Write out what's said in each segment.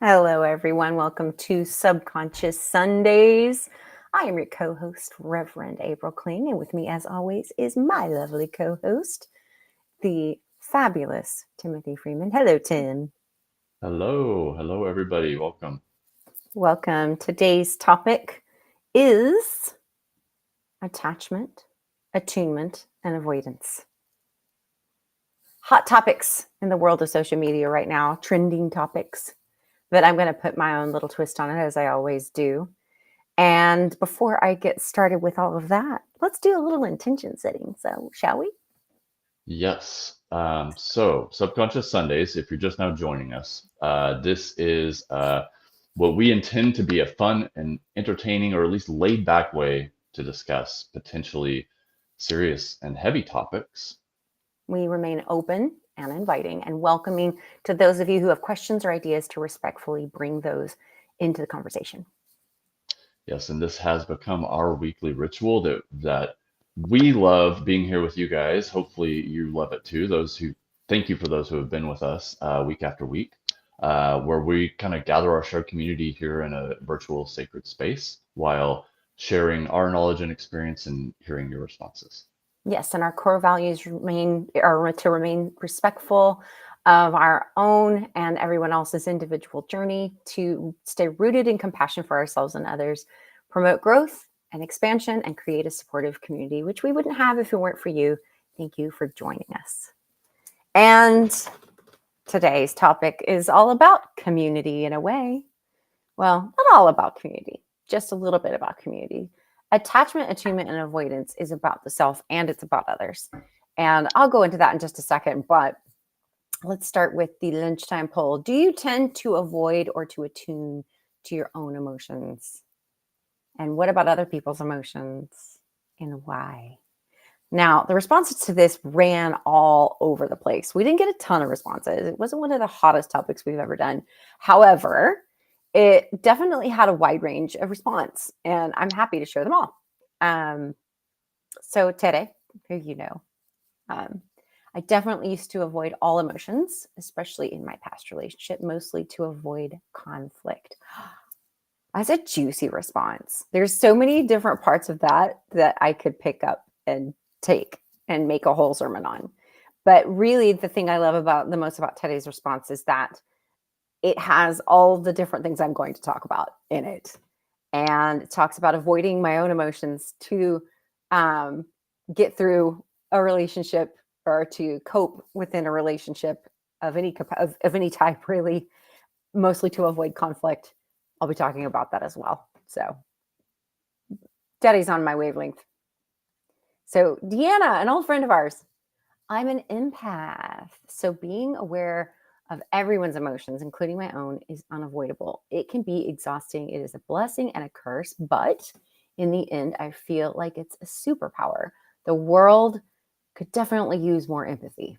Hello, everyone. Welcome to Subconscious Sundays. I am your co-host, Reverend April Kling, and with me, as always, is my lovely co-host, the fabulous Timothy Freeman. Hello, Tim. Hello, everybody. Welcome. Welcome. Today's topic is attachment, attunement, and avoidance. Hot topics in the world of social media right now, trending topics, but I'm going to put my own little twist on it, as I always do. And before I get started with all of that, let's do a little intention setting. So, shall we? Yes. Subconscious Sundays, if you're just now joining us, this is what we intend to be a fun and entertaining, or at least laid back way to discuss potentially serious and heavy topics. We remain open and inviting and welcoming to those of you who have questions or ideas to respectfully bring those into the conversation. Yes, and this has become our weekly ritual that we love being here with you guys. Hopefully, you love it too. Thank you for those who have been with us week after week, where we kind of gather our shared community here in a virtual sacred space while sharing our knowledge and experience and hearing your responses. Yes, and our core values are to remain respectful of our own and everyone else's individual journey, to stay rooted in compassion for ourselves and others, promote growth and expansion, and create a supportive community, which we wouldn't have if it weren't for you. Thank you for joining us. And today's topic is all about community in a way. Well, not all about community, just a little bit about community. Attachment, attunement, and avoidance is about the self and it's about others. And I'll go into that in just a second, but let's start with the lunchtime poll. Do you tend to avoid or to attune to your own emotions? And what about other people's emotions and why? Now, the responses to this ran all over the place. We didn't get a ton of responses. It wasn't one of the hottest topics we've ever done. However, it definitely had a wide range of response, and I'm happy to share them all. So today, who you know, I definitely used to avoid all emotions, especially in my past relationship, mostly to avoid conflict. That's a juicy response. There's so many different parts of that I could pick up and take and make a whole sermon on. But really, the thing I love the most about today's response is that it has all the different things I'm going to talk about in it. And it talks about avoiding my own emotions to get through a relationship or to cope within a relationship of any type, really, mostly to avoid conflict. I'll be talking about that as well. So Daddy's on my wavelength. So Deanna, an old friend of ours, I'm an empath. So being aware of everyone's emotions, including my own, is unavoidable. It can be exhausting. It is a blessing and a curse, but in the end, I feel like it's a superpower. The world could definitely use more empathy.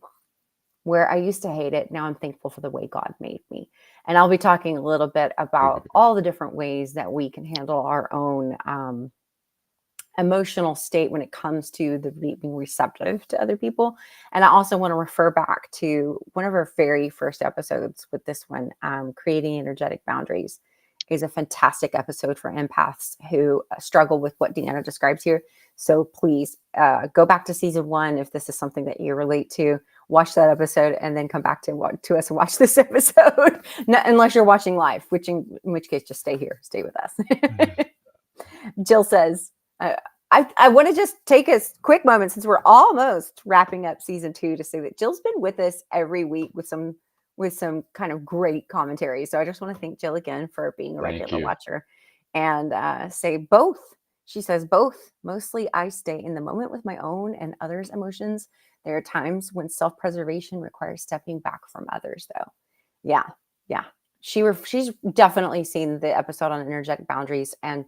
Where I used to hate it, now I'm thankful for the way God made me. And I'll be talking a little bit about all the different ways that we can handle our own emotional state when it comes to being receptive to other people. And I also want to refer back to one of our very first episodes with this one, creating energetic boundaries, is a fantastic episode for empaths who struggle with what Deanna describes here. So please go back to season 1 if this is something that you relate to. Watch that episode and then come back to us and watch this episode. Unless you're watching live, in which case just stay here, stay with us. Jill says, I want to just take a quick moment since we're almost wrapping up season 2 to say that Jill's been with us every week with some kind of great commentary. So I just want to thank Jill again for being a regular watcher and say both. She says both. Mostly I stay in the moment with my own and others' emotions. There are times when self-preservation requires stepping back from others, though. Yeah. She's definitely seen the episode on energetic boundaries, and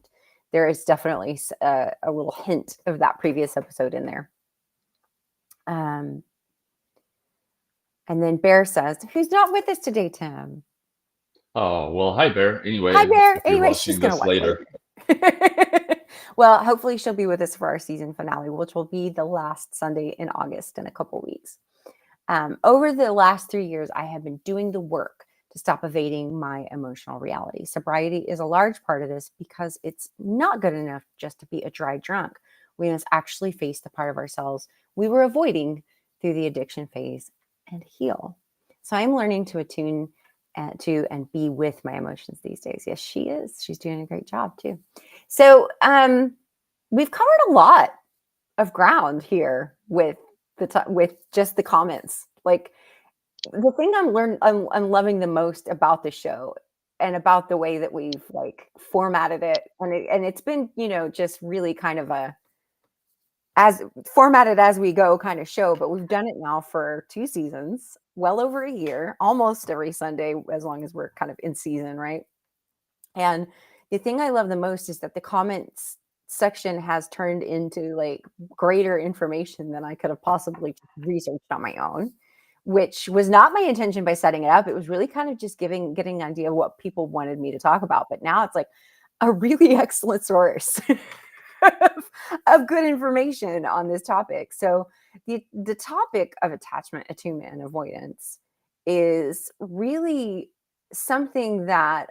there is definitely a little hint of that previous episode in there. And then Bear says, who's not with us today, Tim? Oh, well, hi, Bear. Anyway, Hi, Bear. if you're Anyway, she's going to watch later. Well, hopefully she'll be with us for our season finale, which will be the last Sunday in August in a couple weeks. Over the last 3 years, I have been doing the work to stop evading my emotional reality. Sobriety is a large part of this because it's not good enough just to be a dry drunk. We must actually face the part of ourselves we were avoiding through the addiction phase and heal. So I'm learning to attune to and be with my emotions these days. Yes, she is. She's doing a great job too. So we've covered a lot of ground here with with just the comments. Like the thing I'm loving the most about the show and about the way that we've like formatted it, and it's been, you know, just really kind of a as formatted as we go kind of show, but we've done it now for 2 seasons, well over a year, almost every Sunday, as long as we're kind of in season, right? And the thing I love the most is that the comments section has turned into like greater information than I could have possibly researched on my own, which was not my intention by setting it up. It was really kind of just getting an idea of what people wanted me to talk about. But now it's like a really excellent source of good information on this topic. So the topic of attachment, attunement, and avoidance is really something that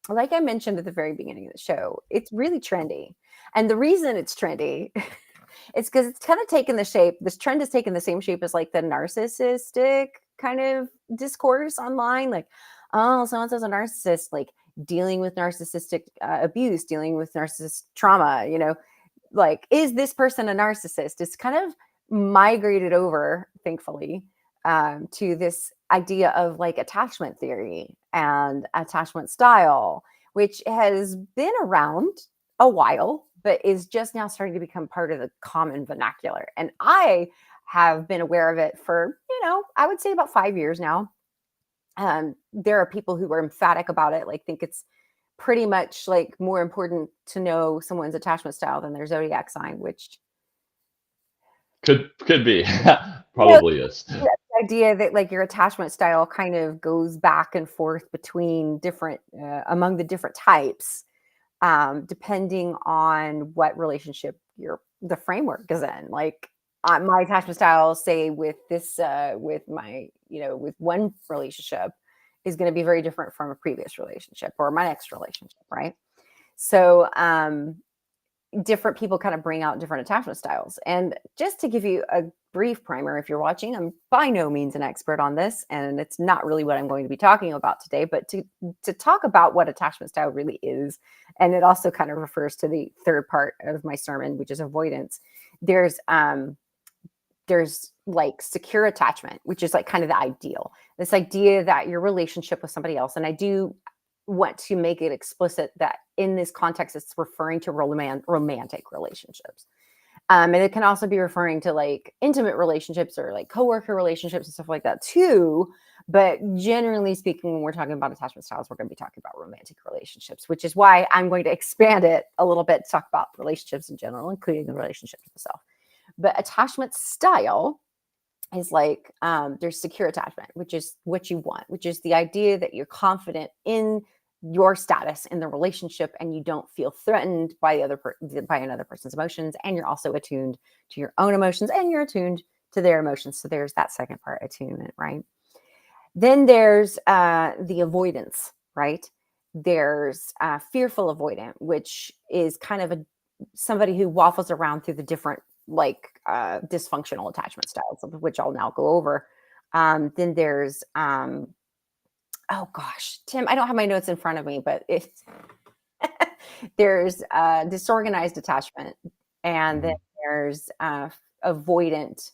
like I mentioned at the very beginning of the show, it's really trendy. And the reason it's trendy is because it's kind of taken the shape, this trend has taken the same shape as like the narcissistic kind of discourse online. Like, oh, so-and-so's a narcissist, like dealing with narcissistic abuse, dealing with narcissist trauma, you know, like, is this person a narcissist? It's kind of migrated over, thankfully, to this idea of like attachment theory and attachment style, which has been around a while, but is just now starting to become part of the common vernacular. And I have been aware of it for, you know, I would say about 5 years now. There are people who are emphatic about it, like think it's pretty much like more important to know someone's attachment style than their zodiac sign, which Could be. you know, Probably is. the idea that like your attachment style kind of goes back and forth between different among the different types, depending on what relationship the framework is in. Like my attachment style, say with this with my, you know, with one relationship is going to be very different from a previous relationship or my next relationship, right? So different people kind of bring out different attachment styles. And just to give you a brief primer, if you're watching, I'm by no means an expert on this, and it's not really what I'm going to be talking about today, but to talk about what attachment style really is, and it also kind of refers to the third part of my sermon, which is avoidance. There's like secure attachment, which is like kind of the ideal. This idea that your relationship with somebody else, and I do want to make it explicit that in this context, it's referring to romantic relationships. And it can also be referring to like intimate relationships or like coworker relationships and stuff like that too. But generally speaking, when we're talking about attachment styles, we're going to be talking about romantic relationships, which is why I'm going to expand it a little bit to talk about relationships in general, including the relationship with the self. But attachment style is like there's secure attachment, which is what you want, which is the idea that you're confident in your status in the relationship and you don't feel threatened by by another person's emotions, and you're also attuned to your own emotions and you're attuned to their emotions. So there's that second part, attunement, right? Then there's the avoidance, right? There's fearful avoidant, which is kind of somebody who waffles around through the different like dysfunctional attachment styles, which I'll now go over. Then there's oh gosh, Tim, I don't have my notes in front of me, but it's there's disorganized attachment, and then there's avoidant,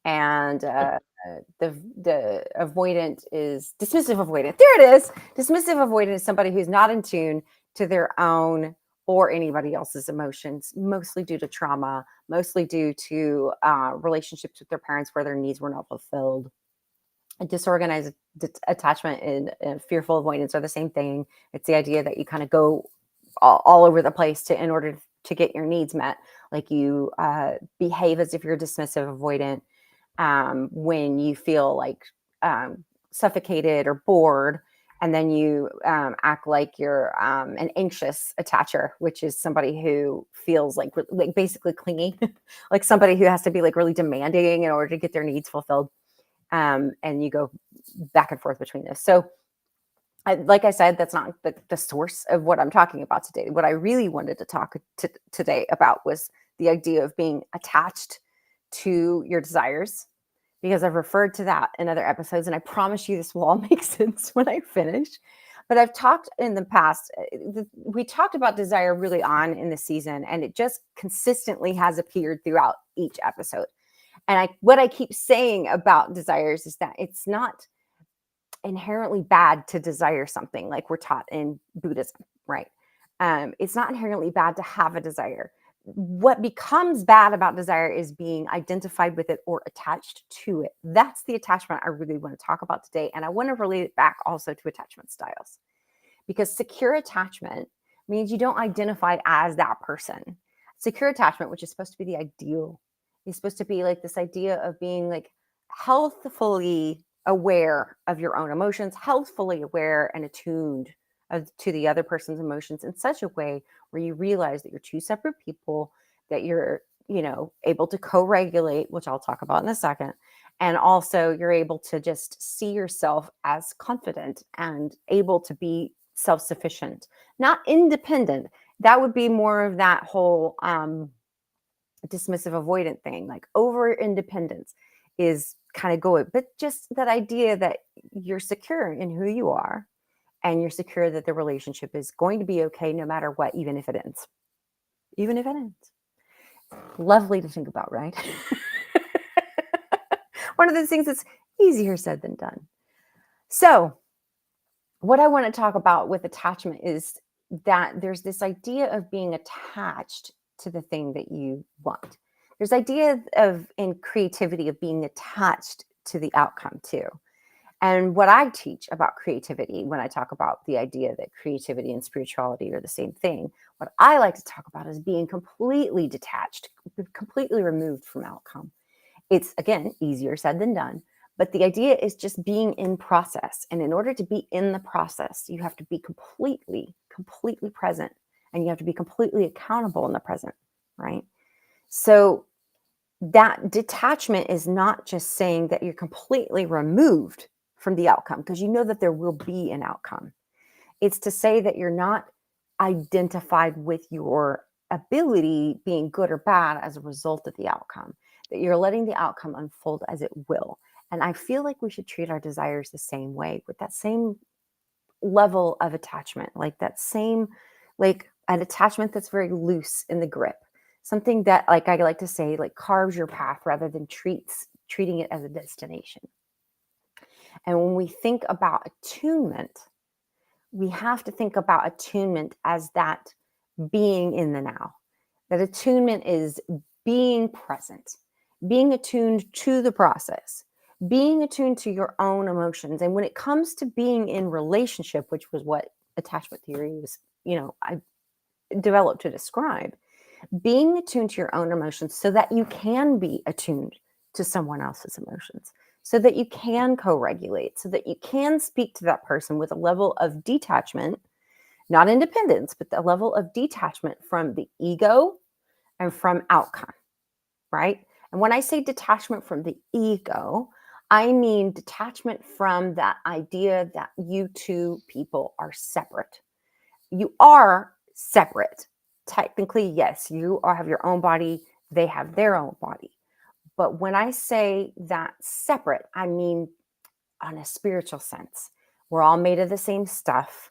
and the avoidant is dismissive avoidant. There it is. Dismissive avoidant is somebody who's not in tune to their own or anybody else's emotions, mostly due to trauma, mostly due to relationships with their parents where their needs were not fulfilled. A disorganized attachment and fearful avoidance are the same thing. It's the idea that you kind of go all over the place in order to get your needs met. Like you behave as if you're dismissive avoidant when you feel like suffocated or bored. And then you act like you're an anxious attacher, which is somebody who feels like basically clingy, like somebody who has to be like really demanding in order to get their needs fulfilled. And you go back and forth between those. So like I said, that's not the source of what I'm talking about today. What I really wanted to talk today about was the idea of being attached to your desires, because I've referred to that in other episodes, and I promise you this will all make sense when I finish. But I've talked in the past, we talked about desire really on in the season, and it just consistently has appeared throughout each episode. And what I keep saying about desires is that it's not inherently bad to desire something, like we're taught in Buddhism, right? It's not inherently bad to have a desire. What becomes bad about desire is being identified with it or attached to it. That's the attachment I really want to talk about today. And I want to relate it back also to attachment styles, because secure attachment means you don't identify as that person. Secure attachment, which is supposed to be the ideal, is supposed to be like this idea of being like healthfully aware of your own emotions, healthfully aware and attuned to the other person's emotions in such a way where you realize that you're two separate people, that you're, able to co-regulate, which I'll talk about in a second. And also you're able to just see yourself as confident and able to be self-sufficient, not independent. That would be more of that whole dismissive avoidant thing, like over independence is kind of going, but just that idea that you're secure in who you are and you're secure that the relationship is going to be okay no matter what, even if it ends. Even if it ends. Lovely to think about, right? One of those things that's easier said than done. So what I want to talk about with attachment is that there's this idea of being attached to the thing that you want. There's idea of in creativity of being attached to the outcome too. And what I teach about creativity, when I talk about the idea that creativity and spirituality are the same thing, what I like to talk about is being completely detached, completely removed from outcome. It's, again, easier said than done. But the idea is just being in process. And in order to be in the process, you have to be completely present. And you have to be completely accountable in the present, right? So that detachment is not just saying that you're completely removed from the outcome, because you know that there will be an outcome. It's to say that you're not identified with your ability being good or bad as a result of the outcome, that you're letting the outcome unfold as it will. And I feel like we should treat our desires the same way, with that same level of attachment, like that same, like an attachment that's very loose in the grip. Something that, like I like to say, like carves your path rather than treating it as a destination. And when we think about attunement, we have to think about attunement as that being in the now. That attunement is being present, being attuned to the process, being attuned to your own emotions. And when it comes to being in relationship, which was what attachment theory was, I developed to describe, being attuned to your own emotions so that you can be attuned to someone else's emotions, so that you can co-regulate, so that you can speak to that person with a level of detachment, not independence, but the level of detachment from the ego and from outcome, right? And when I say detachment from the ego, I mean detachment from that idea that you two people are separate. You are separate. Technically, yes, have your own body, they have their own body. But when I say that separate, I mean on a spiritual sense. We're all made of the same stuff.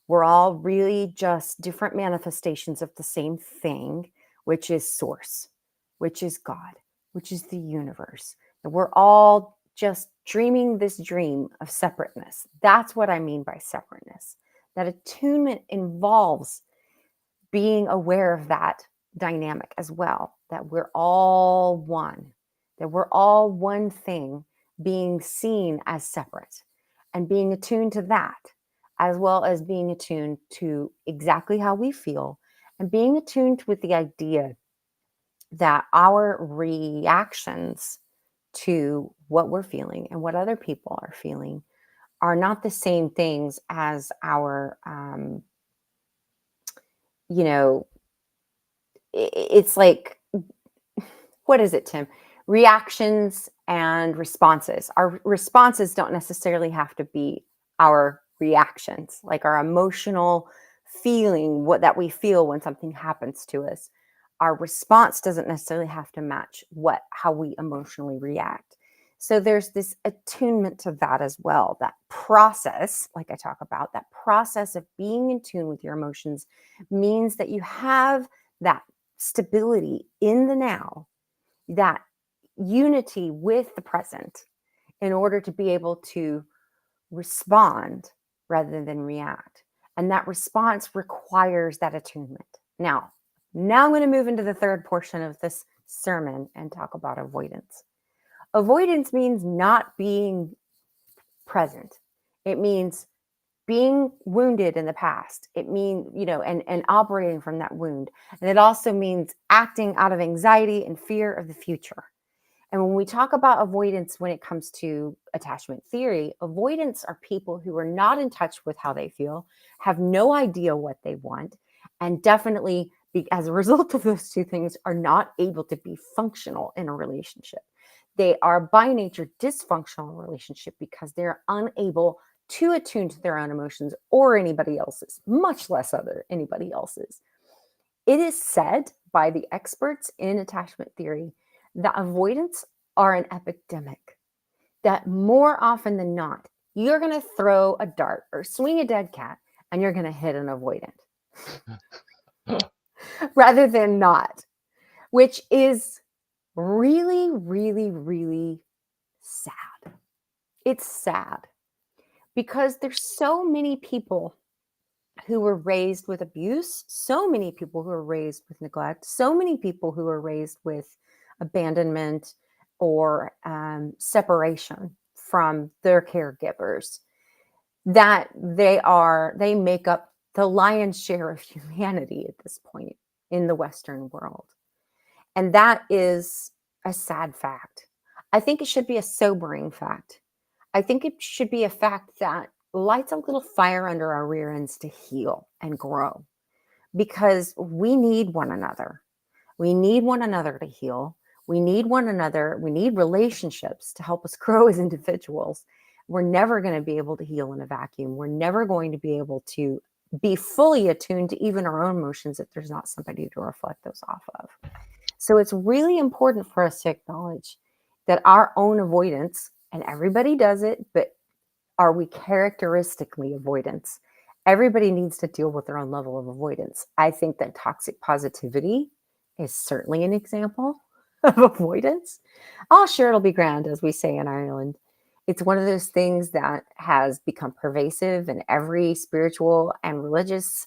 We're all really just different manifestations of the same thing, which is source, which is God, which is the universe. And we're all just dreaming this dream of separateness. That's what I mean by separateness. That attunement involves being aware of that dynamic as well, that we're all one, that we're all one thing being seen as separate, and being attuned to that, as well as being attuned to exactly how we feel, and being attuned with the idea that our reactions to what we're feeling and what other people are feeling are not the same things as our, it's like, what is it, Tim? Reactions and responses. Our responses don't necessarily have to be our reactions, like our emotional feeling, what that we feel when something happens to us. Our response doesn't necessarily have to match how we emotionally react. So there's this attunement to that as well. That process, like I talk about, that process of being in tune with your emotions means that you have that stability in the now, that unity with the present, in order to be able to respond rather than react. And that response requires that attunement. Now I'm going to move into the third portion of this sermon and talk about avoidance. Avoidance means not being present. It means being wounded in the past. It means, and operating from that wound. And it also means acting out of anxiety and fear of the future. And when we talk about avoidance, when it comes to attachment theory, avoidance are people who are not in touch with how they feel, have no idea what they want, and definitely, as a result of those two things, are not able to be functional in a relationship. They are by nature dysfunctional in a relationship because they're unable to attune to their own emotions or anybody else's, much less anybody else's. It is said by the experts in attachment theory that avoidance are an epidemic, that more often than not, you're going to throw a dart or swing a dead cat and you're going to hit an avoidant rather than not, which is really, really, really sad. It's sad because there's so many people who were raised with abuse, so many people who were raised with neglect, so many people who were raised with abandonment or separation from their caregivers, that they make up the lion's share of humanity at this point in the Western world. And that is a sad fact. I think it should be a sobering fact. I think it should be a fact that lights a little fire under our rear ends to heal and grow, because we need one another. We need one another to heal. We need one another. We need relationships to help us grow as individuals. We're never going to be able to heal in a vacuum. We're never going to be able to be fully attuned to even our own emotions if there's not somebody to reflect those off of. So it's really important for us to acknowledge that our own avoidance, and everybody does it, but are we characteristically avoidance? Everybody needs to deal with their own level of avoidance. I think that toxic positivity is certainly an example of avoidance. Oh, sure, it'll be grand, as we say in Ireland. It's one of those things that has become pervasive in every spiritual and religious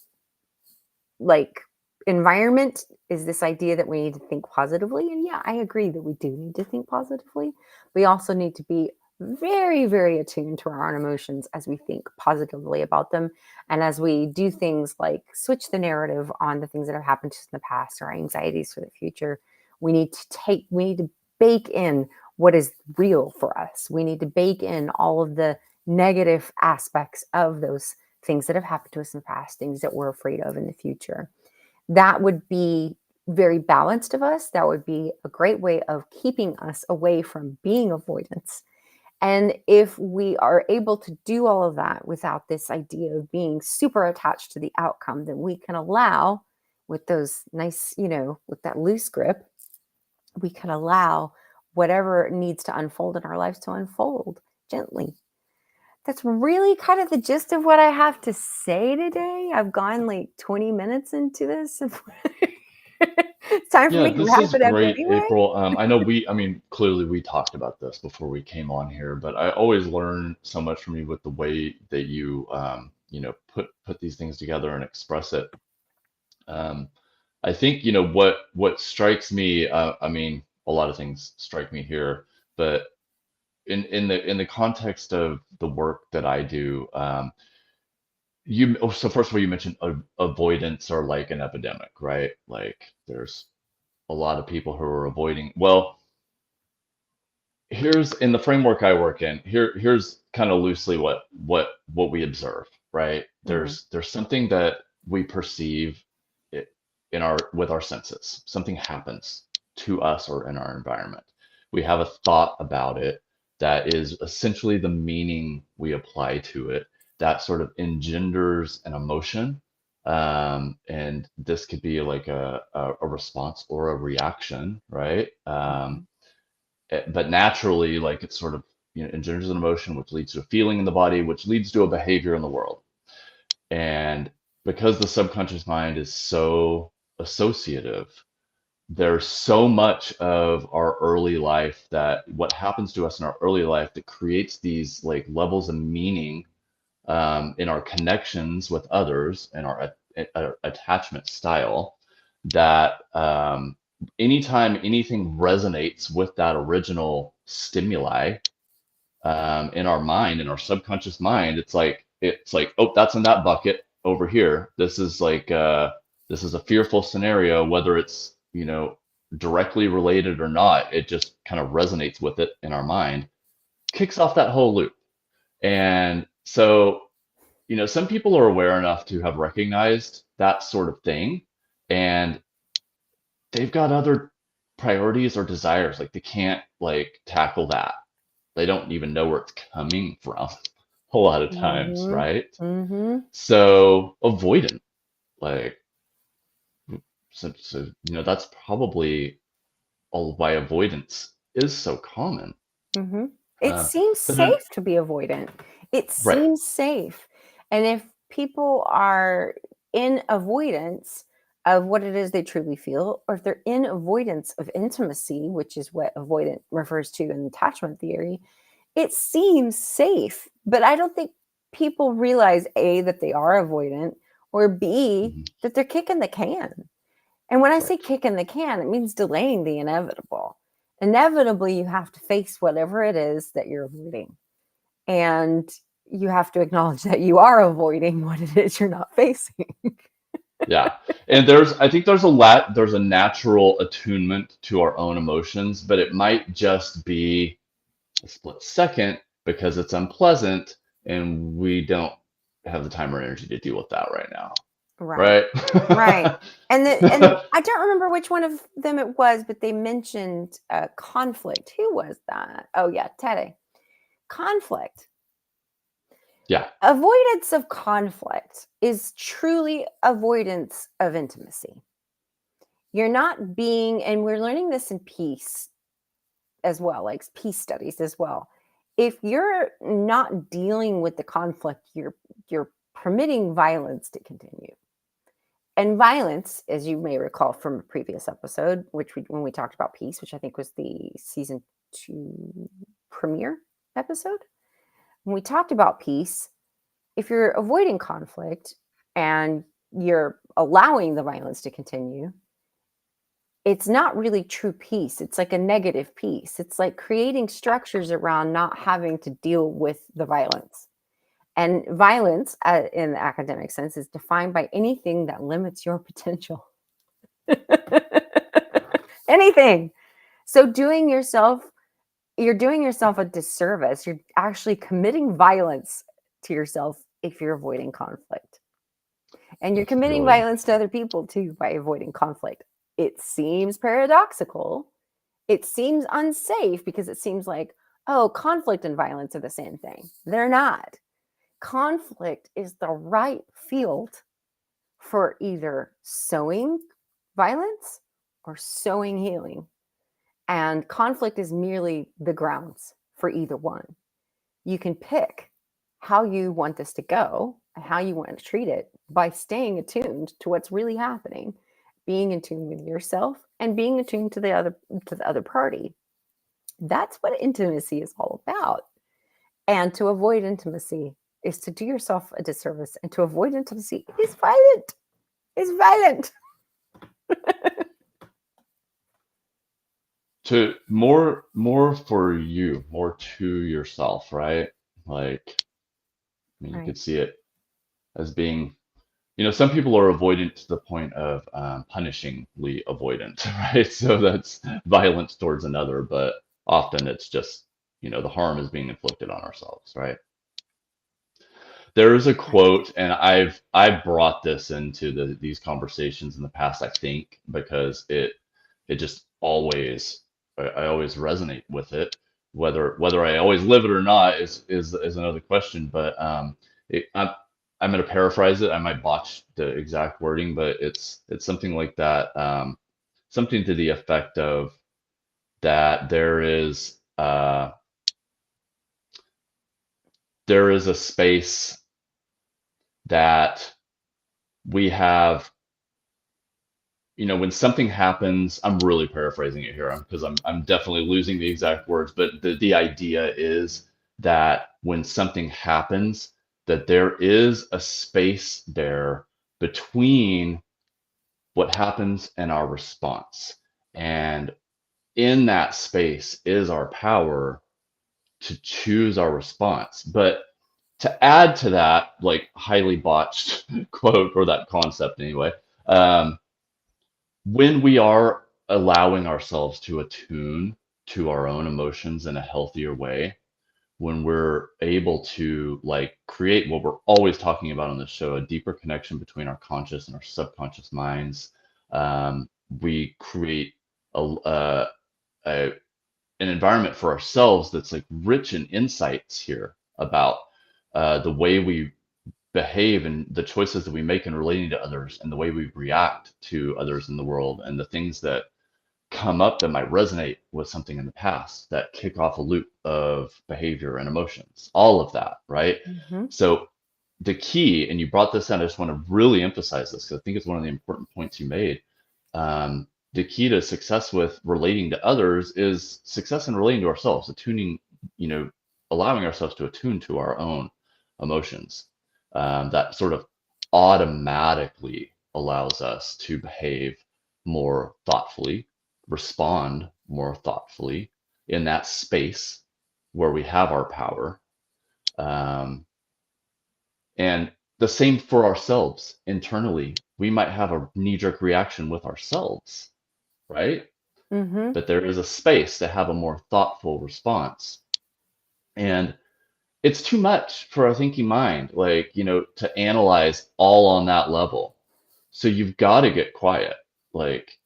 environment, is this idea that we need to think positively. And yeah, I agree that we do need to think positively. We also need to be very, very attuned to our own emotions as we think positively about them. And as we do things like switch the narrative on the things that have happened to us in the past or anxieties for the future, we need to bake in what is real for us. We need to bake in all of the negative aspects of those things that have happened to us in the past, things that we're afraid of in the future. That would be very balanced of us. That would be a great way of keeping us away from being avoidance. And if we are able to do all of that without this idea of being super attached to the outcome, then we can allow, with those nice, with that loose grip, we can allow whatever needs to unfold in our lives to unfold gently. That's really kind of the gist of what I have to say today. I've gone like 20 minutes into this. It's time for Yeah, me to this wrap is it up great, anyway. April. I mean, clearly we talked about this before we came on here, but I always learn so much from you with the way that you, put these things together and express it. Um, I think, what strikes me, I mean, a lot of things strike me here, but in the context of the work that I do, so first of all, you mentioned avoidance or like an epidemic, right? Like there's a lot of people who are avoiding. Well, here's in the framework I work in. Here's kind of loosely what we observe, right? Mhm. There's something that we perceive it in our with our senses. Something happens to us or in our environment. we have a thought about it that is essentially the meaning we apply to it that sort of engenders an emotion. And this could be like a response or a reaction, right? But naturally, like it sort of, engenders an emotion, which leads to a feeling in the body, which leads to a behavior in the world. And because the subconscious mind is so associative, there's so much of our early life, that what happens to us in our early life, that creates these like levels of meaning in our connections with others and our attachment style, that anytime anything resonates with that original stimuli in our mind, in our subconscious mind, it's like, oh, that's in that bucket over here. This is a fearful scenario, whether it's directly related or not. It just kind of resonates with it in our mind, kicks off that whole loop. And so, some people are aware enough to have recognized that sort of thing, and they've got other priorities or desires. Like they can't like tackle that. They don't even know where it's coming from a whole lot of times, Mm-hmm. right? Mm-hmm. So avoidant, like, that's probably all why avoidance is so common. Mm-hmm. It seems But then, safe to be avoidant. It right. seems safe. And if people are in avoidance of what it is they truly feel, or if they're in avoidance of intimacy, which is what avoidant refers to in attachment theory, it seems safe. But I don't think people realize A, that they are avoidant, or B, Mhm. that they're kicking the can. And when I say Right. kicking the can, it means delaying the inevitable. Inevitably, you have to face whatever it is that you're avoiding. And you have to acknowledge that you are avoiding what it is you're not facing. Yeah. And I think there's a natural attunement to our own emotions, but it might just be a split second because it's unpleasant and we don't have the time or energy to deal with that right now. Right. Right? Right. And I don't remember which one of them it was, but they mentioned conflict. Who was that? Oh yeah, Teddy. Conflict. Yeah. Avoidance of conflict is truly avoidance of intimacy. You're not being, and we're learning this in peace as well, like peace studies as well. If you're not dealing with the conflict, you're permitting violence to continue. And violence, as you may recall from a previous episode, when we talked about peace, which I think was the season 2 premiere episode, when we talked about peace, if you're avoiding conflict and you're allowing the violence to continue, it's not really true peace. It's like a negative peace. It's like creating structures around not having to deal with the violence. And violence, in the academic sense, is defined by anything that limits your potential. Anything. So you're doing yourself a disservice. You're actually committing violence to yourself if you're avoiding conflict. And you're That's committing really, violence to other people too by avoiding conflict. It seems paradoxical. It seems unsafe because it seems like, oh, conflict and violence are the same thing. They're not. Conflict is the right field for either sowing violence or sowing healing. And conflict is merely the grounds for either one. You can pick how you want this to go and how you want to treat it by staying attuned to what's really happening, being in tune with yourself and being attuned to the other party. That's what intimacy is all about. And to avoid intimacy is to do yourself a disservice, and to avoid intimacy is violent. It's violent. to more for you, more to yourself, right? Like, I mean, you Right. could see it as being, some people are avoidant to the point of punishingly avoidant, right? So that's violence towards another, but often it's just, the harm is being inflicted on ourselves, right? There is a Right. quote, and I've brought this into these conversations in the past, I think, because it just always I always resonate with it. Whether I always live it or not is another question. But I'm going to paraphrase it. I might botch the exact wording, but it's something like that. Something to the effect of that there is a space that we have, when something happens. I'm really paraphrasing it here because I'm definitely losing the exact words, but the idea is that when something happens, that there is a space there between what happens and our response. And in that space is our power to choose our response. But to add to that, like highly botched quote, or that concept anyway, um, when we are allowing ourselves to attune to our own emotions in a healthier way, when we're able to like create what we're always talking about on this show, a deeper connection between our conscious and our subconscious minds, we create a, a an environment for ourselves that's like rich in insights here about the way we behave and the choices that we make in relating to others and the way we react to others in the world and the things that come up that might resonate with something in the past that kick off a loop of behavior and emotions, all of that, right? Mm-hmm. So the key, and you brought this in, I just want to really emphasize this because I think it's one of the important points you made. The key to success with relating to others is success in relating to ourselves, attuning, allowing ourselves to attune to our own emotions. That sort of automatically allows us to behave more thoughtfully, respond more thoughtfully in that space where we have our power. Um, and the same for ourselves internally. We might have a knee-jerk reaction with ourselves, right? Mm-hmm. But there is a space to have a more thoughtful response. And it's too much for a thinking mind, like, to analyze all on that level. So you've got to get quiet. Like,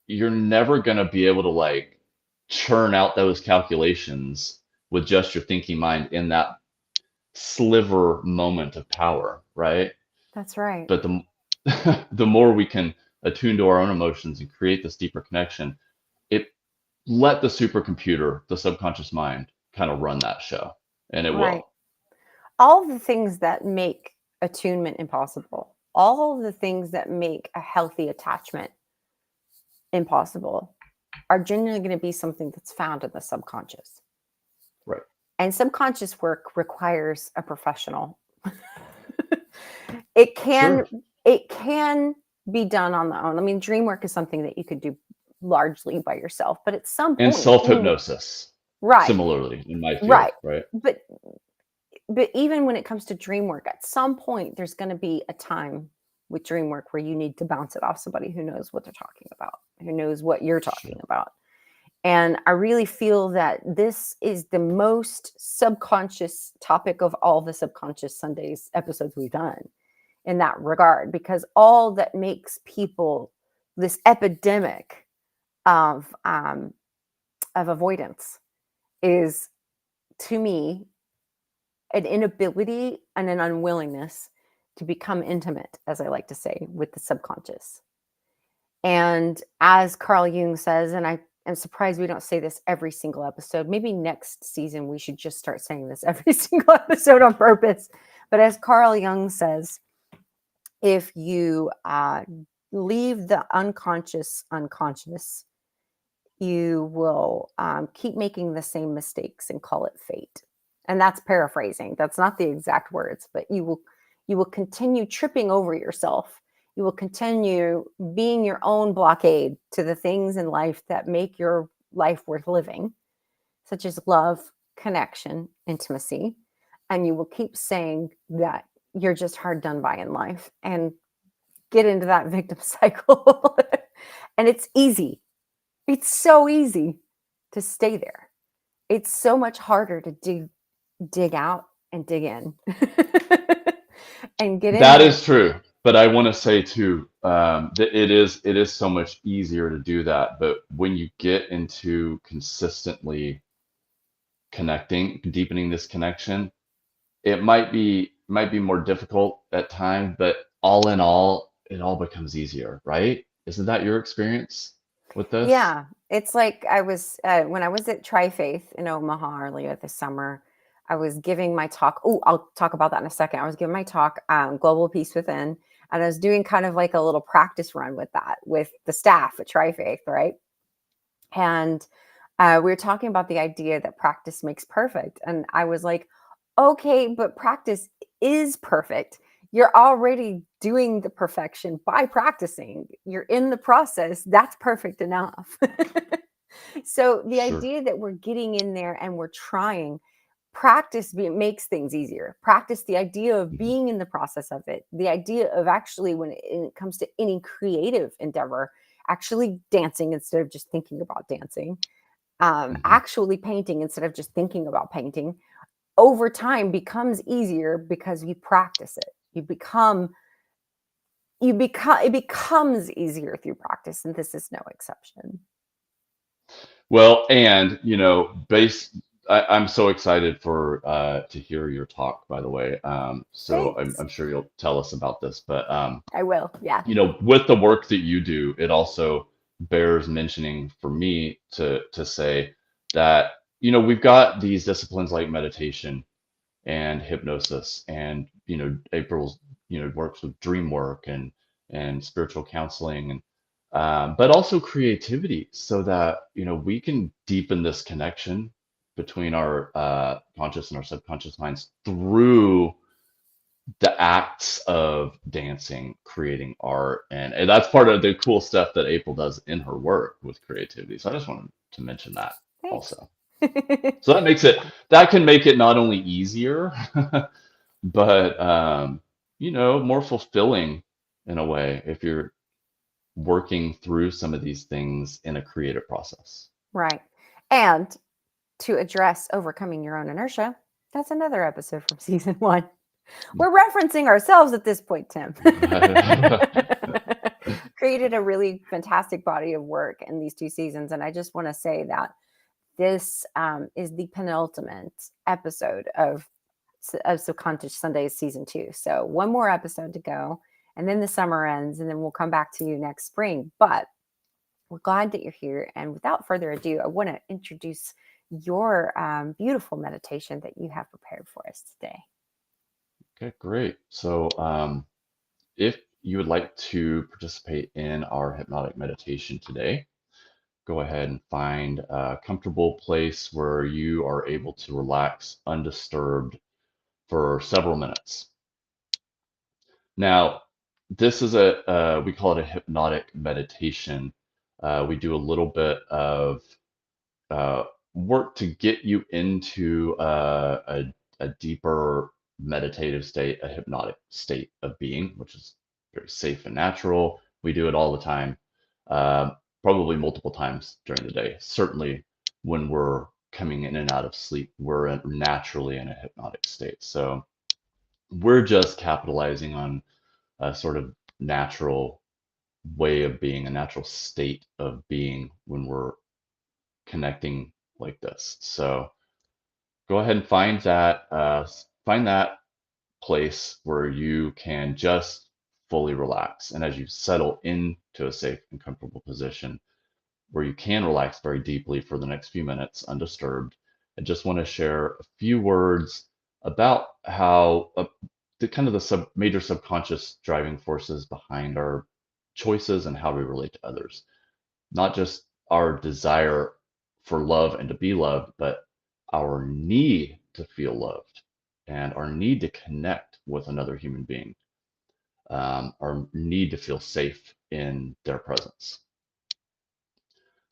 you're never going to be able to like churn out those calculations with just your thinking mind in that sliver moment of power, right? That's right. But the more we can attune to our own emotions and create this deeper connection, it let the supercomputer, the subconscious mind, kind of run that show, and it Right. will. All the things that make attunement impossible, all the things that make a healthy attachment impossible are generally going to be something that's found in the subconscious. Right. And subconscious work requires a professional. it can Sure. it can be done on the own. I mean, dream work is something that you could do largely by yourself, but at some And point self you need, hypnosis, right, similarly, in my field, right. right? But even when it comes to dream work, at some point there's going to be a time with dream work where you need to bounce it off somebody who knows what they're talking about, who knows what you're talking Sure. about. And I really feel that this is the most subconscious topic of all the Subconscious Sundays episodes we've done in that regard, because all that makes people this epidemic of avoidance is, to me, an inability and an unwillingness to become intimate, as I like to say, with the subconscious. And as Carl Jung says, and I am surprised we don't say this every single episode. Maybe next season we should just start saying this every single episode on purpose. But as Carl Jung says, if you leave the unconscious unconscious, you will keep making the same mistakes and call it fate. And that's paraphrasing. That's not the exact words, but you will continue tripping over yourself. You will continue being your own blockade to the things in life that make your life worth living, such as love, connection, intimacy. And you will keep saying that you're just hard done by in life and get into that victim cycle. And it's easy. It's so easy to stay there. It's so much harder to dig out and dig in and get in That there. is true. but I want to say too, that it is so much easier to do that. But when you get into consistently connecting, deepening this connection, it might be more difficult at times, but all in all, it all becomes easier, right? Isn't that your experience with this? Yeah, it's like I was when I was at Trifaith in Omaha earlier this summer. I was giving my talk. Oh, I'll talk about that in a second. I was giving my talk, Global Peace Within, and I was doing kind of like a little practice run with that with the staff at Trifaith, right? And we were talking about the idea that practice makes perfect, and I was like, okay, but practice is perfect. You're already doing the perfection by practicing. You're in the process. That's perfect enough. So the Sure. idea that we're getting in there and we're trying, practice makes things easier. Practice, the idea of Mhm. being in the process of it, the idea of actually, when it comes to any creative endeavor, actually dancing instead of just thinking about dancing, Mhm. actually painting instead of just thinking about painting, over time becomes easier because you practice it. It becomes easier through practice, and this is no exception. Well, and I'm so excited for to hear your talk, by the way. So I'm, Thanks. I'm sure you'll tell us about this, but I will. Yeah. with the work that you do, it also bears mentioning for me to say that, we've got these disciplines like meditation and hypnosis, and April's works with dream work and spiritual counseling, and but also creativity, so that we can deepen this connection between our conscious and our subconscious minds through the acts of dancing, creating art, and that's part of the cool stuff that April does in her work with creativity. So I just wanted to mention that Thanks. also. So that can make it not only easier, but more fulfilling in a way if you're working through some of these things in a creative process. Right. And to address overcoming your own inertia, that's another episode from season one. We're referencing ourselves at this point, Tim. Created a really fantastic body of work in these two seasons. And I just want to say that this is the penultimate episode of Subconscious Sundays season two. So one more episode to go, and then the summer ends, and then we'll come back to you next spring. But we're glad that you're here. And without further ado, I want to introduce your beautiful meditation that you have prepared for us today. Okay, great. So, if you would like to participate in our hypnotic meditation today, go ahead and find a comfortable place where you are able to relax undisturbed for several minutes. Now, this is we call it a hypnotic meditation. We do a little bit of uh, work to get you into a deeper meditative state, a hypnotic state of being, which is very safe and natural. We do it all the time, uh, probably multiple times during the day. Certainly, when we're coming in and out of sleep, we're naturally in a hypnotic state. So we're just capitalizing on a sort of natural way of being, a natural state of being when we're connecting like this. So go ahead and find that place where you can just fully relax. And as you settle into a safe and comfortable position where you can relax very deeply for the next few minutes undisturbed, I just want to share a few words about how the kind of the major subconscious driving forces behind our choices and how we relate to others. Not just our desire for love and to be loved, but our need to feel loved and our need to connect with another human being, our need to feel safe in their presence.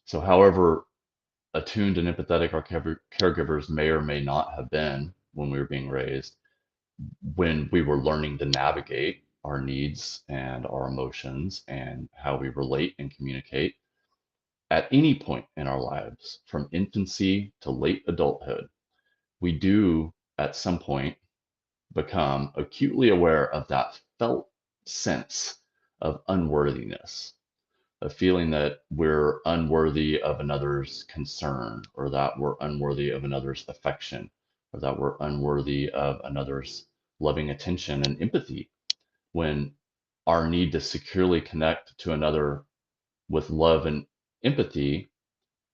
So, however attuned and empathetic our caregivers may or may not have been when we were being raised, when we were learning to navigate our needs and our emotions and how we relate and communicate, at any point in our lives, from infancy to late adulthood, we do at some point become acutely aware of that felt sense of unworthiness, a feeling that we're unworthy of another's concern, or that we're unworthy of another's affection, or that we're unworthy of another's loving attention and empathy, when our need to securely connect to another with love and empathy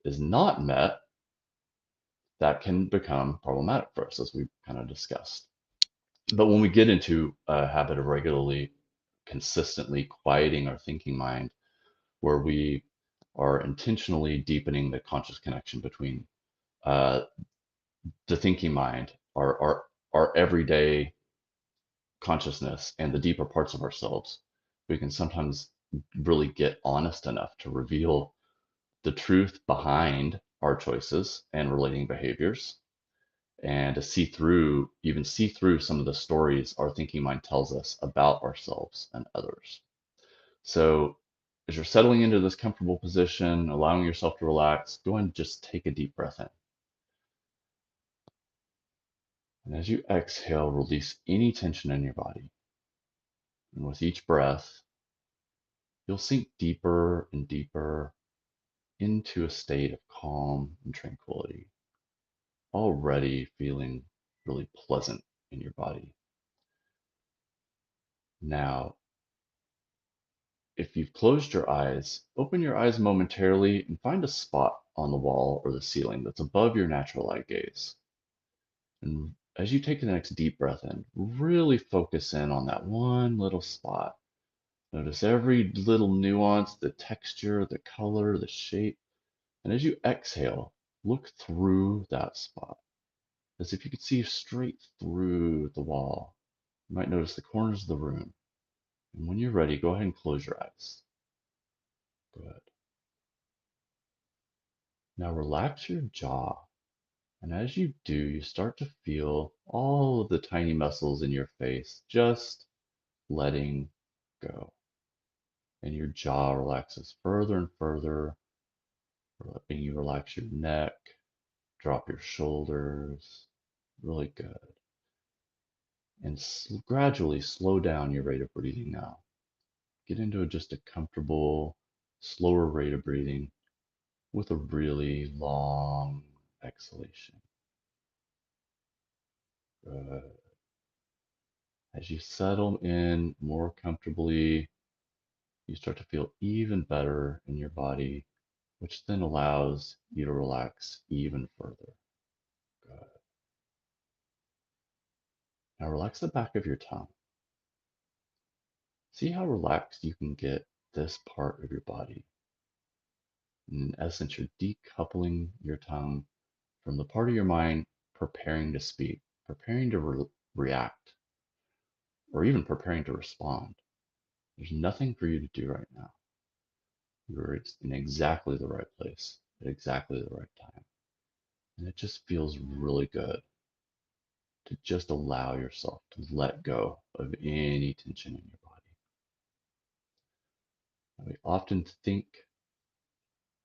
is not met. That can become problematic for us, as we've kind of discussed. But when we get into a habit of regularly, consistently quieting our thinking mind, where we are intentionally deepening the conscious connection between uh, the thinking mind, our everyday consciousness, and the deeper parts of ourselves, we can sometimes really get honest enough to reveal the truth behind our choices and relating behaviors, and to see through some of the stories our thinking mind tells us about ourselves and others. So as you're settling into this comfortable position, allowing yourself to relax, go ahead and just take a deep breath in. And as you exhale, release any tension in your body. And with each breath, you'll sink deeper and deeper into a state of calm and tranquility, already feeling really pleasant in your body. Now, if you've closed your eyes, open your eyes momentarily and find a spot on the wall or the ceiling that's above your natural eye gaze. And as you take the next deep breath in, really focus in on that one little spot. Notice every little nuance, the texture, the color, the shape. And as you exhale, look through that spot as if you could see straight through the wall. You might notice the corners of the room. And when you're ready, go ahead and close your eyes. Good. Now relax your jaw. And as you do, you start to feel all of the tiny muscles in your face just letting go. And your jaw relaxes further and further, letting you relax your neck, drop your shoulders. Really good. And gradually slow down your rate of breathing now. Get into just a comfortable, slower rate of breathing with a really long exhalation. Good. As you settle in more comfortably, you start to feel even better in your body, which then allows you to relax even further. Good. Now relax the back of your tongue. See how relaxed you can get this part of your body. In essence, you're decoupling your tongue from the part of your mind preparing to speak, preparing to react, or even preparing to respond. There's nothing for you to do right now. You're in exactly the right place at exactly the right time. And it just feels really good to just allow yourself to let go of any tension in your body. And we often think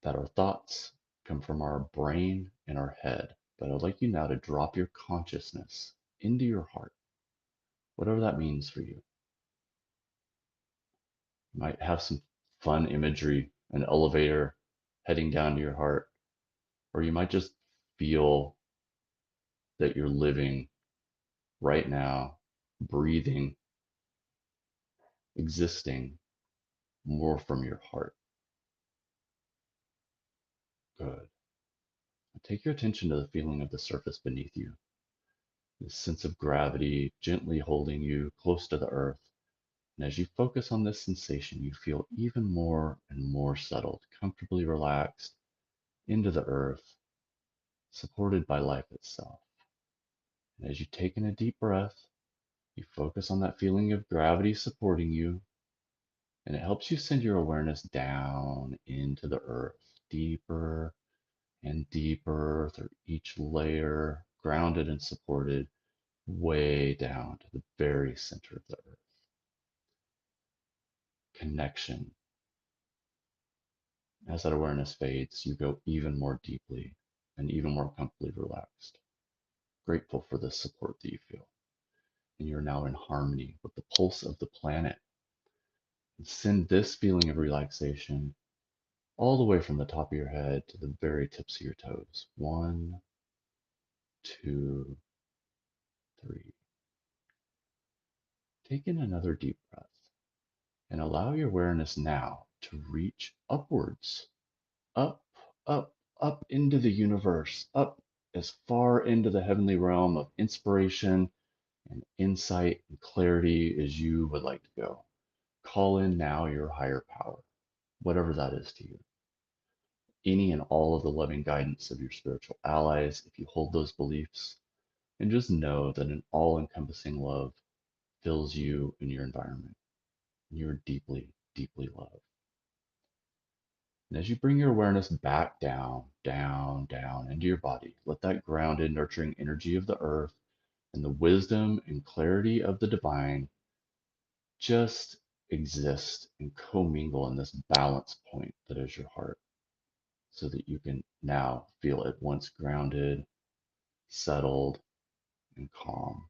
that our thoughts come from our brain and our head, but I'd like you now to drop your consciousness into your heart, whatever that means for you. You might have some fun imagery, an elevator heading down to your heart, or you might just feel that you're living right now, breathing, existing more from your heart. Good. Take your attention to the feeling of the surface beneath you, this sense of gravity gently holding you close to the earth. And as you focus on this sensation, you feel even more and more settled, comfortably relaxed into the earth, supported by life itself. And as you take in a deep breath, you focus on that feeling of gravity supporting you, and it helps you send your awareness down into the earth, deeper and deeper through each layer, grounded and supported, way down to the very center of the earth. Connection. As that awareness fades, you go even more deeply and even more comfortably relaxed, grateful for the support that you feel. And you're now in harmony with the pulse of the planet And send this feeling of relaxation all the way from the top of your head to the very tips of your toes. 1, 2, 3. Take in another deep breath and allow your awareness now to reach upwards, up, up, up into the universe, up as far into the heavenly realm of inspiration and insight and clarity as you would like to go. Call in now your higher power, whatever that is to you. Any and all of the loving guidance of your spiritual allies, if you hold those beliefs, and just know that an all encompassing love fills you and your environment. You're deeply, deeply loved. And as you bring your awareness back down, down, down into your body, let that grounded, nurturing energy of the earth and the wisdom and clarity of the divine just exist and commingle in this balance point that is your heart, so that you can now feel at once grounded, settled, and calm,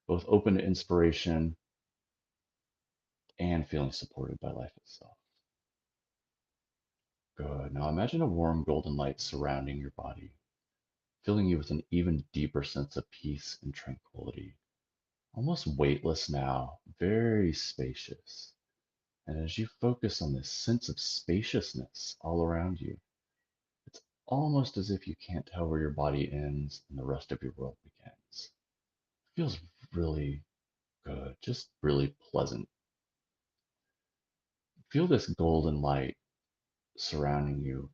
both open to inspiration and feeling supported by life itself. Good. Now imagine a warm golden light surrounding your body, filling you with an even deeper sense of peace and tranquility. Almost weightless now, very spacious. And as you focus on this sense of spaciousness all around you, it's almost as if you can't tell where your body ends and the rest of your world begins. It feels really good, just really pleasant. Feel this golden light surrounding you,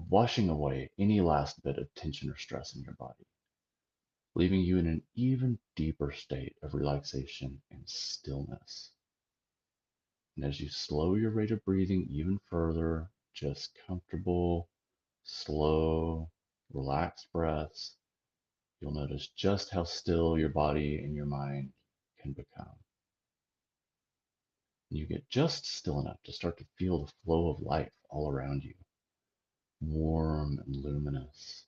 washing away any last bit of tension or stress in your body, leaving you in an even deeper state of relaxation and stillness. And as you slow your rate of breathing even further, just comfortable, slow, relaxed breaths, you'll notice just how still your body and your mind can become. And you get just still enough to start to feel the flow of life all around you, warm and luminous.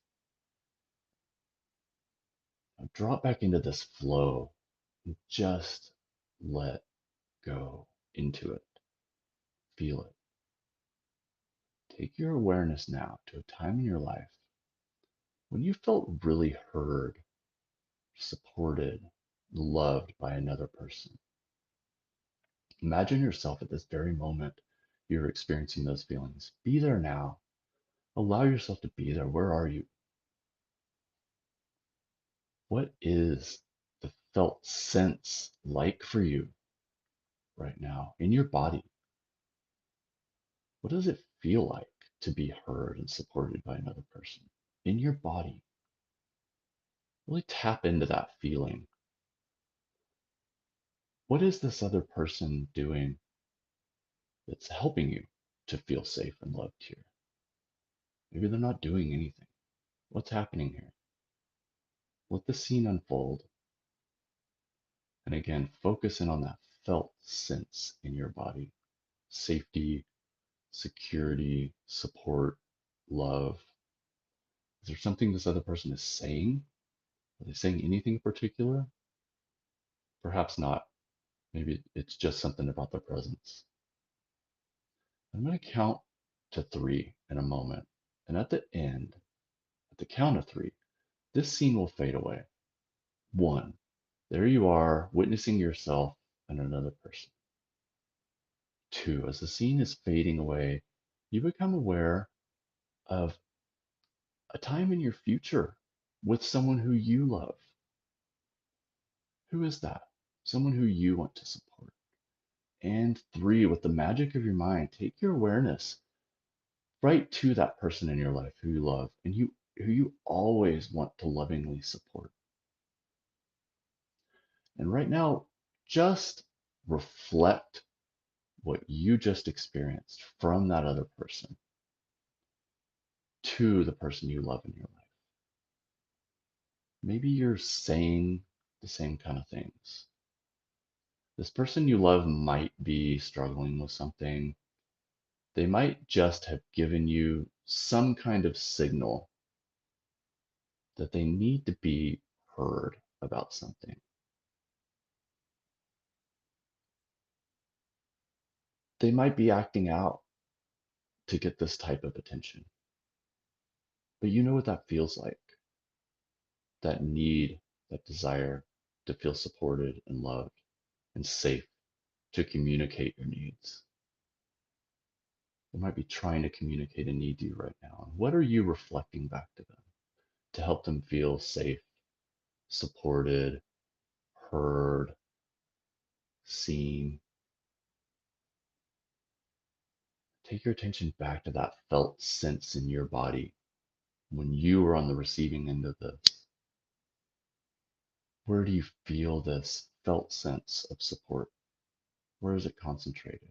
Now drop back into this flow and just let go into it. Feel it. Take your awareness now to a time in your life when you felt really heard, supported, loved by another person. Imagine yourself at this very moment you're experiencing those feelings. Be there now. Allow yourself to be there. Where are you? What is the felt sense like for you right now in your body? What does it feel like to be heard and supported by another person in your body? Really tap into that feeling. What is this other person doing that's helping you to feel safe and loved here? Maybe they're not doing anything. What's happening here? Let the scene unfold. And again, focus in on that felt sense in your body: safety, security, support, love. Is there something this other person is saying? Are they saying anything particular? Perhaps not. Maybe it's just something about their presence. I'm going to count to 3 in a moment. And at the end, at the count of 3, this scene will fade away. 1, there you are, witnessing yourself and another person. 2, as the scene is fading away, you become aware of a time in your future with someone who you love. Who is that? Someone who you want to support. And 3, with the magic of your mind, take your awareness right to that person in your life who you love and who you always want to lovingly support. And right now, just reflect what you just experienced from that other person to the person you love in your life. Maybe you're saying the same kind of things. This person you love might be struggling with something. They might just have given you some kind of signal that they need to be heard about something. they might be acting out to get this type of attention. But you know what that feels like, that need, that desire to feel supported and loved and safe to communicate your needs. They might be trying to communicate a need to you right now. And what are you reflecting back to them to help them feel safe, supported, heard, seen? Take your attention back to that felt sense in your body when you were on the receiving end of this. Where do you feel this felt sense of support? Where is it concentrated?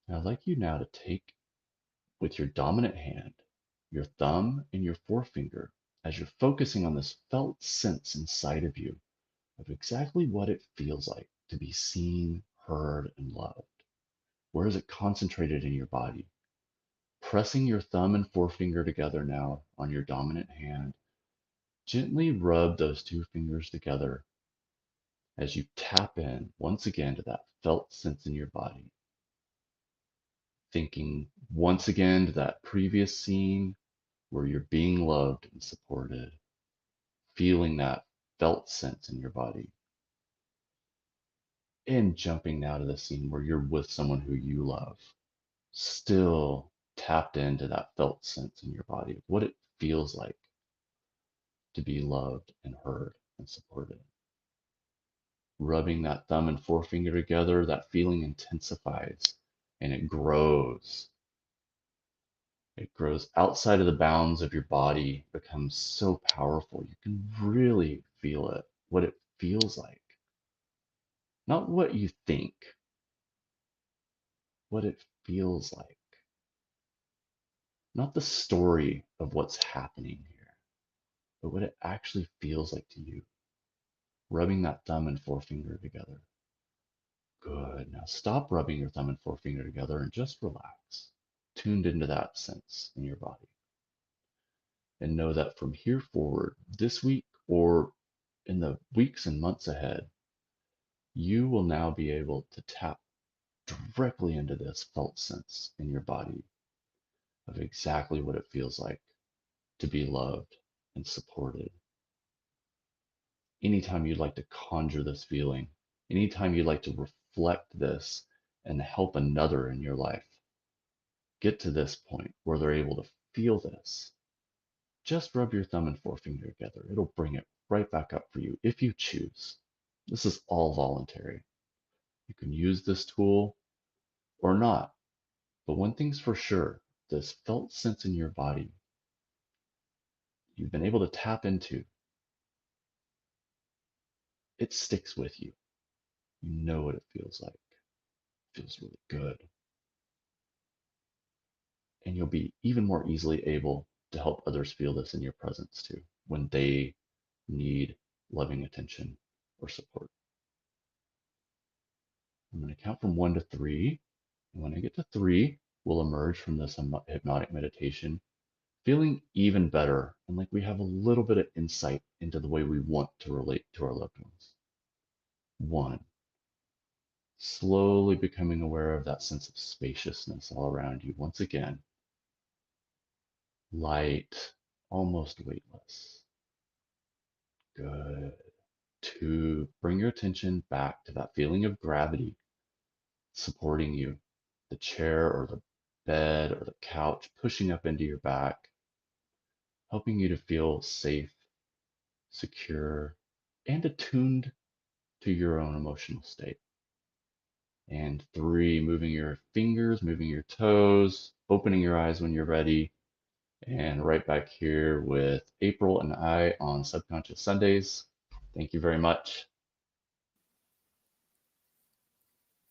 Now, I'd like you now to take with your dominant hand, your thumb and your forefinger, as you're focusing on this felt sense inside of you of exactly what it feels like to be seen, heard, and loved. Where is it concentrated in your body? Pressing your thumb and forefinger together now on your dominant hand, gently rub those two fingers together as you tap in once again to that felt sense in your body. Thinking once again to that previous scene where you're being loved and supported, feeling that felt sense in your body. And jumping now to the scene where you're with someone who you love, still tapped into that felt sense in your body, what it feels like to be loved and heard and supported. Rubbing that thumb and forefinger together, that feeling intensifies and it grows. It grows outside of the bounds of your body, becomes so powerful. You can really feel it, what it feels like. Not what you think, what it feels like. Not the story of what's happening here, but what it actually feels like to you. Rubbing that thumb and forefinger together. Good. Now stop rubbing your thumb and forefinger together and just relax, tuned into that sense in your body. And know that from here forward, this week or in the weeks and months ahead, you will now be able to tap directly into this felt sense in your body of exactly what it feels like to be loved and supported. Anytime you'd like to conjure this feeling, anytime you'd like to reflect this and help another in your life get to this point where they're able to feel this, just rub your thumb and forefinger together. It'll bring it right back up for you if you choose. This is all voluntary. You can use this tool or not. But one thing's for sure, this felt sense in your body you've been able to tap into, it sticks with you. You know what it feels like. It feels really good. And you'll be even more easily able to help others feel this in your presence too, when they need loving attention or support. I'm going to count from 1 to 3. And when I get to 3, we'll emerge from this hypnotic meditation feeling even better and like we have a little bit of insight into the way we want to relate to our loved ones. 1, slowly becoming aware of that sense of spaciousness all around you. Once again, light, almost weightless. Good. 2, bring your attention back to that feeling of gravity supporting you, the chair or the bed or the couch pushing up into your back, helping you to feel safe, secure, and attuned to your own emotional state. And 3, moving your fingers, moving your toes, opening your eyes when you're ready. And right back here with April and I on Subconscious Sundays. Thank you very much.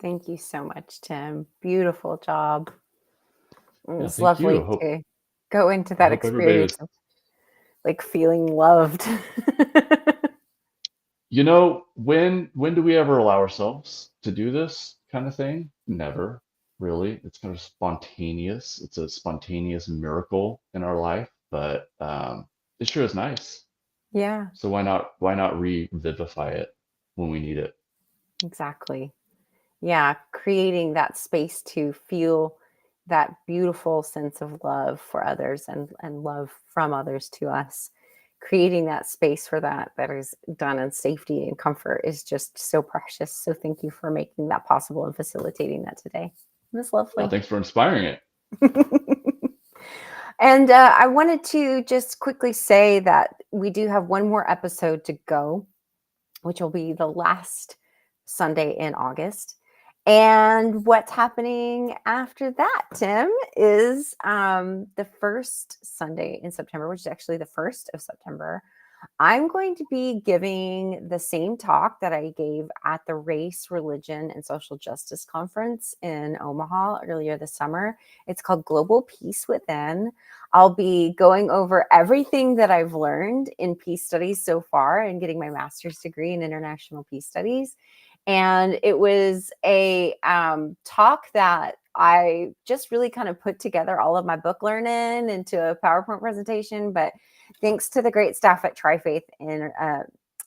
Thank you so much, Tim. Beautiful job. Yeah, It's thank you. lovely to go into I that hope everybody experience was, of like feeling loved. when do we ever allow ourselves to do this kind of thing? Never, really. It's kind of spontaneous. It's a spontaneous miracle in our life, but it sure is nice. Yeah. So why not revivify it when we need it? Exactly. Yeah, creating that space to feel that beautiful sense of love for others and love from others to us. Creating that space for that is done in safety and comfort is just so precious. So thank you for making that possible and facilitating that today. It was Well, lovely. thanks for inspiring it. And I wanted to just quickly say that we do have one more episode to go, which will be the last Sunday in August. And what's happening after that, Tim, is the first Sunday in September, which is actually the 1st of September. I'm going to be giving the same talk that I gave at the Race, Religion, and Social Justice Conference in Omaha earlier this summer. It's called Global Peace Within. I'll be going over everything that I've learned in peace studies so far and getting my master's degree in international peace studies. And it was a talk that I just really kind of put together all of my book learning into a PowerPoint presentation. But thanks to the great staff at Trifaith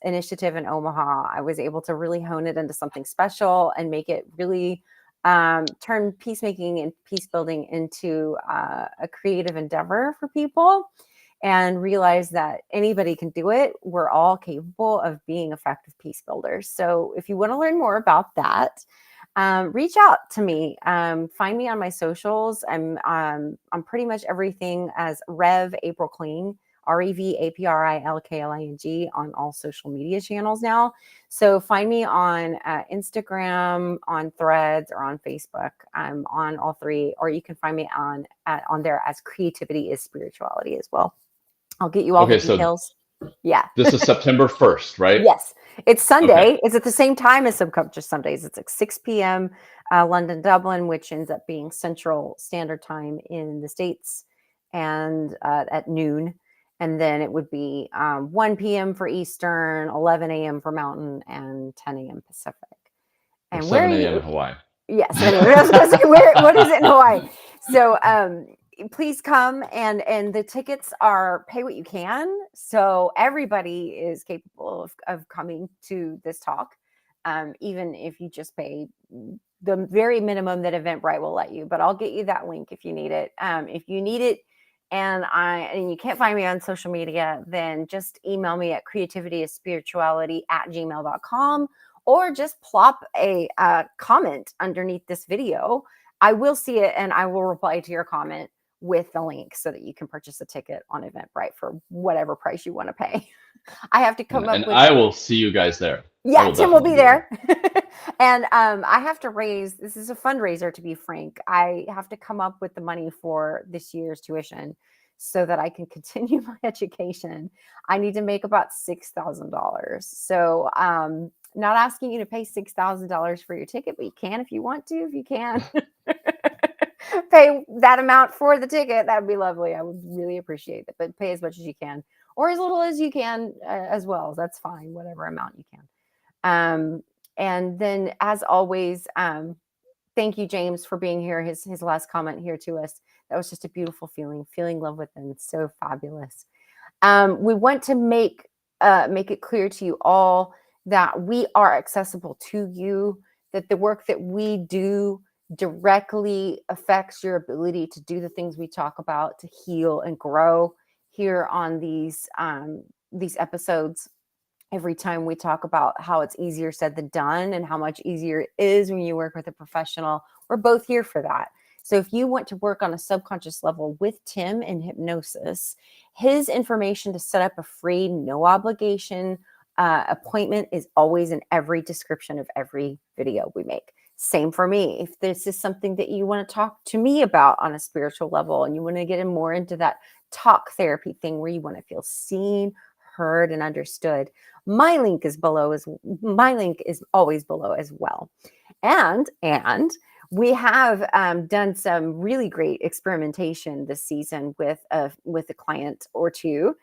Initiative in Omaha, I was able to really hone it into something special and make it really turn peacemaking and peace building into a creative endeavor for people, and realize that anybody can do it. We're all capable of being effective peace builders. So if you want to learn more about that, reach out to me. Find me on my socials. I'm pretty much everything as Rev April Kling, RevAprilKling on all social media channels now. So find me on Instagram, on Threads, or on Facebook. I'm on all three, or you can find me on there as Creativity is Spirituality as well. I'll get you all the Okay, so details. Yeah. this is September 1st, right? Yes. It's Sunday. Okay. It's at the same time as Subconscious Sundays. It's like 6 p.m. London, Dublin, which ends up being Central Standard Time in the States, and at noon. And then it would be 1 p.m. for Eastern, 11 a.m. for Mountain, and 10 a.m. Pacific. Or And where 7 are a.m. in you? Hawaii. Yes. Anyway, I was going to say, what is it in Hawaii? So please come, and the tickets are pay what you can. So everybody is capable of coming to this talk, even if you just pay the very minimum that Eventbrite will let you. But I'll get you that link if you need it. If you need it, and you can't find me on social media, then just email me at creativityisspirituality@gmail.com, or just plop a comment underneath this video. I will see it and I will reply to your comment with the link so that you can purchase a ticket on Eventbrite for whatever price you want to pay. I have to come up And with. I will see you guys there. Yeah, Tim will be Definitely there. And I have to raise, this is a fundraiser, to be frank. I have to come up with the money for this year's tuition so that I can continue my education. I need to make about $6,000. So not asking you to pay $6,000 for your ticket, but you can if you want to, if you can. Pay that amount for the ticket. That'd be lovely. I would really appreciate it, but pay as much as you can, or as little as you can as well. That's fine, whatever amount you can. And then, as always, thank you, James, for being here. His last comment here to us. That was just a beautiful feeling love within. So fabulous. We want to make it clear to you all that we are accessible to you, that the work that we do directly affects your ability to do the things we talk about, to heal and grow here on these episodes. Every time we talk about how it's easier said than done and how much easier it is when you work with a professional, we're both here for that. So if you want to work on a subconscious level with Tim in hypnosis, his information to set up a free, no obligation appointment is always in every description of every video we make. Same for me. If this is something that you want to talk to me about on a spiritual level and you want to get in more into that talk therapy thing where you want to feel seen, heard, and understood, my link is always below as well. And we have done some really great experimentation this season with a client or two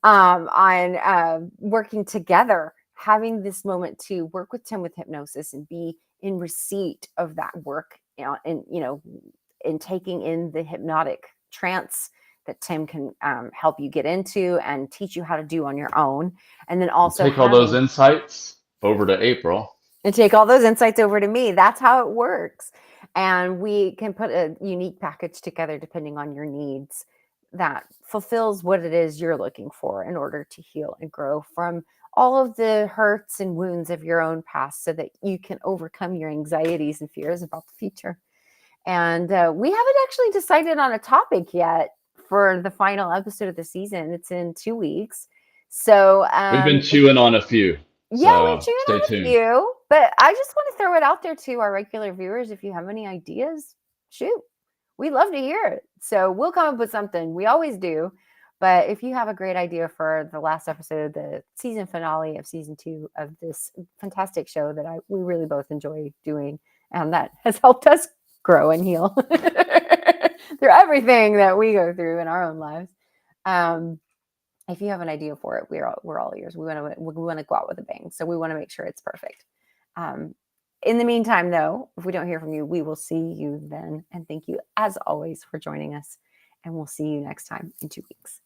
on working together, having this moment to work with Tim with hypnosis and be in receipt of that work, in taking in the hypnotic trance that Tim can help you get into and teach you how to do on your own. And then also take all those insights over to April. and take all those insights over to me. That's how it works. And we can put a unique package together depending on your needs that fulfills what it is you're looking for in order to heal and grow from all of the hurts and wounds of your own past so that you can overcome your anxieties and fears about the future. And we haven't actually decided on a topic yet for the final episode of the season. It's in 2 weeks. So We've been chewing on a few, yeah, we're so chewing stay on a tuned. few, but I just want to throw it out there to our regular viewers. If you have any ideas, shoot, we'd love to hear it. So we'll come up with something. We always do. But if you have a great idea for the last episode, the season finale of season 2 of this fantastic show that we really both enjoy doing, and that has helped us grow and heal through everything that we go through in our own lives. If you have an idea for it, we're all ears. We want to go out with a bang, so we want to make sure it's perfect. In the meantime, though, if we don't hear from you, we will see you then. And thank you, as always, for joining us. And we'll see you next time in 2 weeks.